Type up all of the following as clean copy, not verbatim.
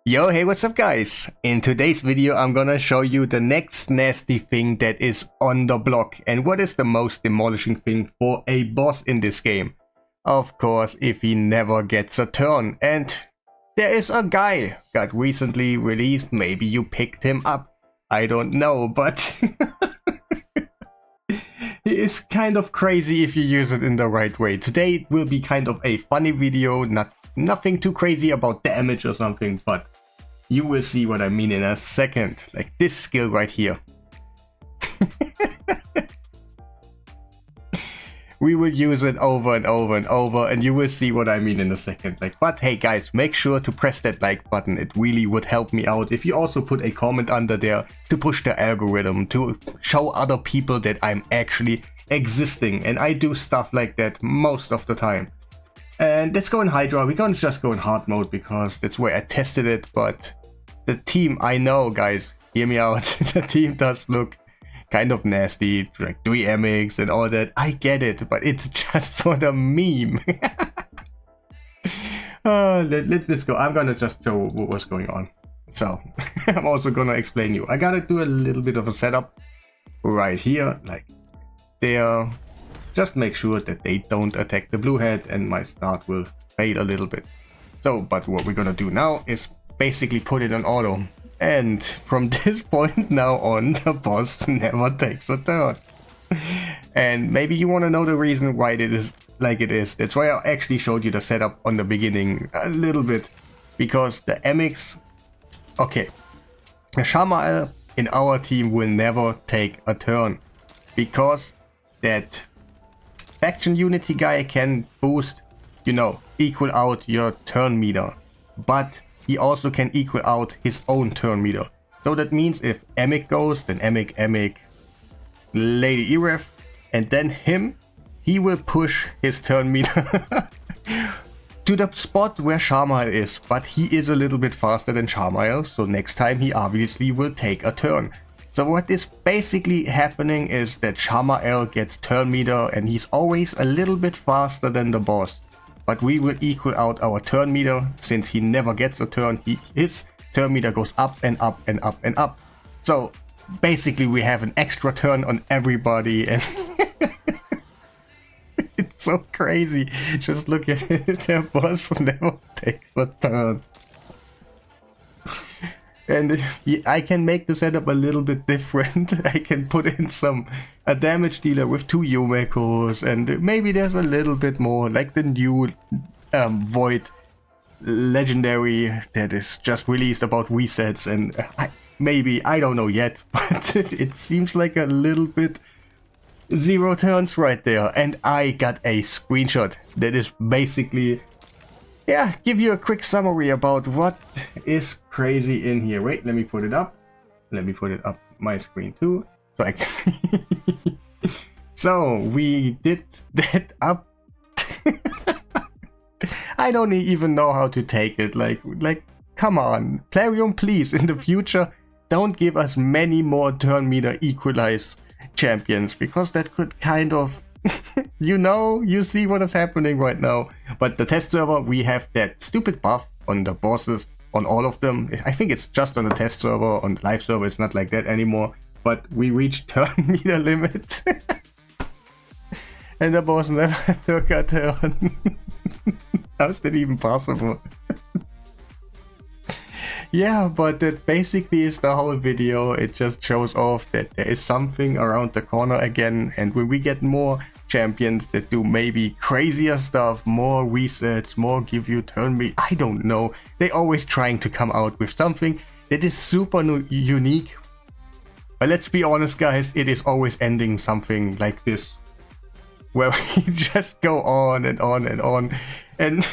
Yo, hey, what's up guys? In today's video I'm gonna show you the next nasty thing that is on the block and what is the most demolishing thing for a boss in this game. Of course, if he never gets a turn. And there is a guy got recently released, maybe you picked him up, I don't know, but he is kind of crazy if you use it in the right way. Today it will be kind of a funny video, nothing too crazy about damage or something, but you will see what I mean in a second. Like this skill right here. We will use it over and over and over and you will see what I mean in a second. Like, but hey guys, make sure to press that like button. It really would help me out if you also put a comment under there to push the algorithm, to show other people that I'm actually existing, and I do stuff like that most of the time. And let's go in Hydra. We're gonna just go in hard mode because that's where I tested it, but the team, I know guys, hear me out, the team does look kind of nasty, like 3 MX and all that. I get it, but it's just for the meme. Let's go. I'm gonna just show what's going on. So, I'm also gonna explain you. I gotta do a little bit of a setup right here, like there. Just make sure that they don't attack the blue head and my start will fail a little bit. So, but what we're gonna do now is basically put it on auto. And from this point now on, the boss never takes a turn. And maybe you wanna know the reason why it is like it is. That's why I actually showed you the setup on the beginning a little bit. Because the MX, okay, the Shamael in our team will never take a turn. Because that faction unity guy can boost, you know, equal out your turn meter, but he also can equal out his own turn meter. So that means if Emic goes, then Emic, Lady Iref, and then him, he will push his turn meter to the spot where Shamael is, but he is a little bit faster than Shamael, so next time he obviously will take a turn. So what is basically happening is that Shamael gets turn meter and he's always a little bit faster than the boss. But we will equal out our turn meter since he never gets a turn. His turn meter goes up and up and up and up. So basically we have an extra turn on everybody and it's so crazy. Just look at it, the boss never takes a turn. And I can make the setup a little bit different. I can put in a damage dealer with 2 Yumekos, and maybe there's a little bit more, like the new Void legendary that is just released about resets, and I don't know yet, but it seems like a little bit 0 turns right there. And I got a screenshot that is basically, yeah, give you a quick summary about what is crazy in here. Wait, let me put it up. Let me put it up my screen too, so I can see. So we did that up. I don't even know how to take it. Like, come on, Plarium, please, in the future, don't give us many more turn meter equalize champions, because that could kind of, you know, you see what is happening right now. But the test server, we have that stupid buff on the bosses, on all of them. I think it's just on the test server. On the live server it's not like that anymore, but we reached turn meter limit. And the boss never took a turn. How is that even possible? Yeah, but that basically is the whole video. It just shows off that there is something around the corner again, and when we get more champions that do maybe crazier stuff, more resets, more give you turn meter, I don't know. They always trying to come out with something that is super unique. But let's be honest guys, it is always ending something like this, where we just go on and on and on, and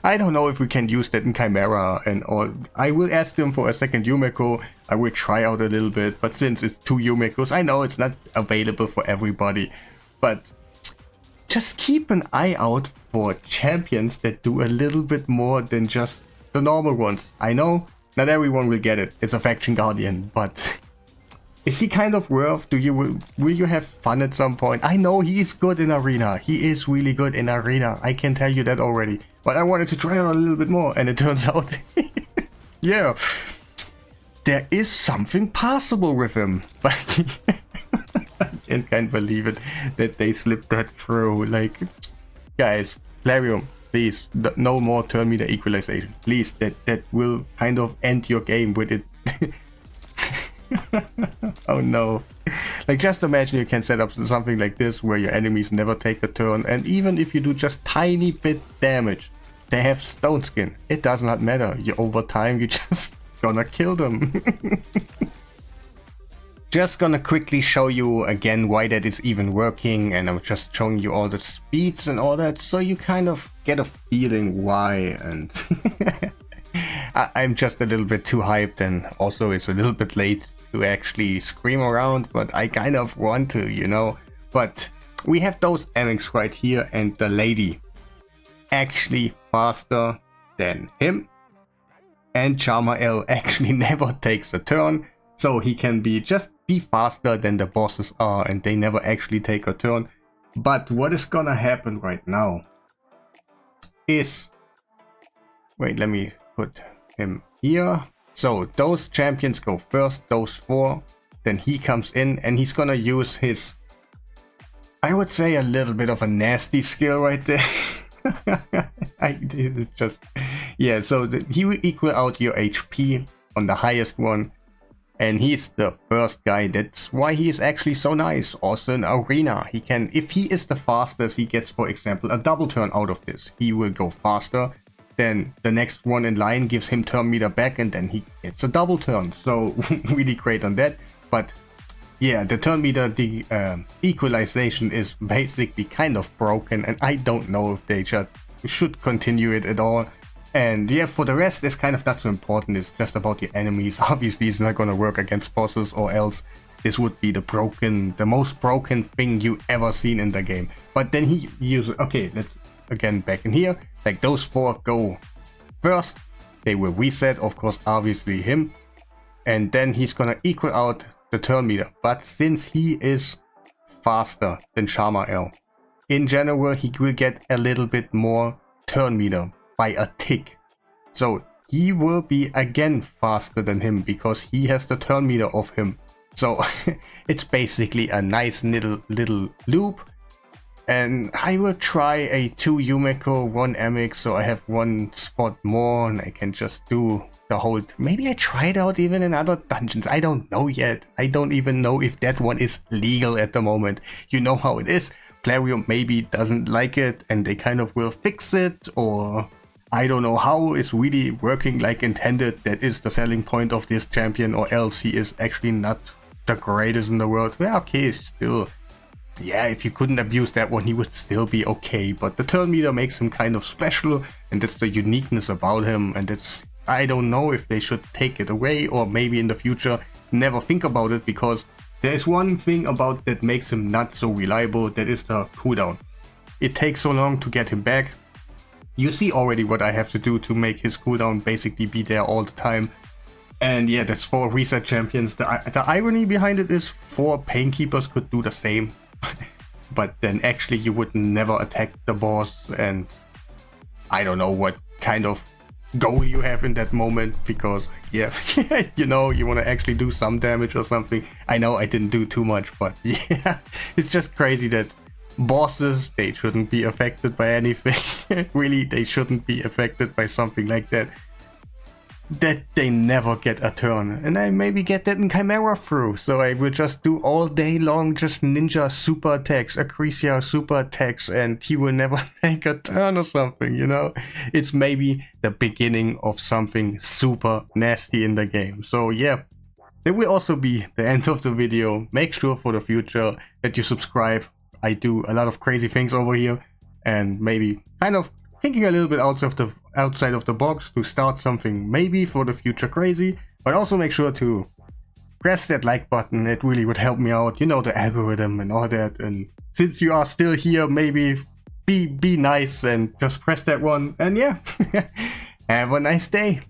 I don't know if we can use that in Chimera and all. I will ask them for a second Yumeko. I will try out a little bit, but since it's 2 Yumekos, I know it's not available for everybody. But just keep an eye out for champions that do a little bit more than just the normal ones. I know not everyone will get it. It's a faction guardian, but Is he kind of worth? Will you have fun at some point? I know he is good in arena. He is really good in arena. I can tell you that already. But I wanted to try out a little bit more, and it turns out, yeah, there is something possible with him. But I can't believe it that they slipped that through. Like, guys, Plarium, please, no more turn meter equalization. Please, that will kind of end your game with it. Oh no. Like, just imagine you can set up something like this where your enemies never take a turn, and even if you do just tiny bit damage, they have stone skin. It does not matter. Over time you just gonna kill them. Just gonna quickly show you again why that is even working, and I'm just showing you all the speeds and all that, so you kind of get a feeling why. And I'm just a little bit too hyped, and also it's a little bit late to actually scream around, but I kind of want to, you know. But we have those MX right here, and the lady actually faster than him, and Charmael actually never takes a turn, so he can just be faster than the bosses are, and they never actually take a turn. But what is gonna happen right now is, wait, let me put him here. So those champions go first, those 4, then he comes in, and he's gonna use his, I would say, a little bit of a nasty skill right there. It's just, yeah, so he will equal out your HP on the highest one, and he's the first guy. That's why he is actually so nice. Also in arena, he can, if he is the fastest, he gets, for example, a double turn out of this. He will go faster, then the next one in line gives him turn meter back, and then he gets a double turn. So really great on that. But yeah, the turn meter, the equalization is basically kind of broken, and I don't know if they should continue it at all. And yeah, for the rest, it's kind of not so important. It's just about your enemies. Obviously, it's not gonna work against bosses, or else this would be the most broken thing you ever seen in the game. But then he uses, okay, let's again back in here. Like, those 4 go first, they will reset, of course, obviously him, and then he's gonna equal out the turn meter. But since he is faster than Charmael, in general he will get a little bit more turn meter by a tick. So he will be again faster than him because he has the turn meter of him. So it's basically a nice little loop. And I will try a 2 Yumeko, 1 MX, so I have 1 spot more, and I can just do the whole... Maybe I try it out even in other dungeons. I don't know yet. I don't even know if that one is legal at the moment. You know how it is. Plarium maybe doesn't like it, and they kind of will fix it, or I don't know how it's really working like intended. That is the selling point of this champion, or else he is actually not the greatest in the world. Well, okay, still... Yeah, if you couldn't abuse that one, he would still be okay, but the turn meter makes him kind of special, and that's the uniqueness about him, and it's... I don't know if they should take it away, or maybe in the future never think about it, because there is one thing about that makes him not so reliable, that is the cooldown. It takes so long to get him back. You see already what I have to do to make his cooldown basically be there all the time. And yeah, that's 4 reset champions. The irony behind it is 4 Painkeepers could do the same. But then actually you would never attack the boss, and I don't know what kind of goal you have in that moment, because yeah, you know, you want to actually do some damage or something. I know I didn't do too much, but yeah, it's just crazy that bosses, they shouldn't be affected by anything. Really, they shouldn't be affected by something like that. That they never get a turn, and I maybe get that in Chimera through, so I will just do all day long just ninja super attacks, Acrisia super attacks, and he will never take a turn or something, you know? It's maybe the beginning of something super nasty in the game. So yeah, that will also be the end of the video. Make sure for the future that you subscribe. I do a lot of crazy things over here, and maybe kind of thinking a little bit outside of the box to start something maybe for the future crazy. But also make sure to press that like button. It really would help me out, you know, the algorithm and all that. And since you are still here, maybe be nice and just press that one. And yeah, have a nice day.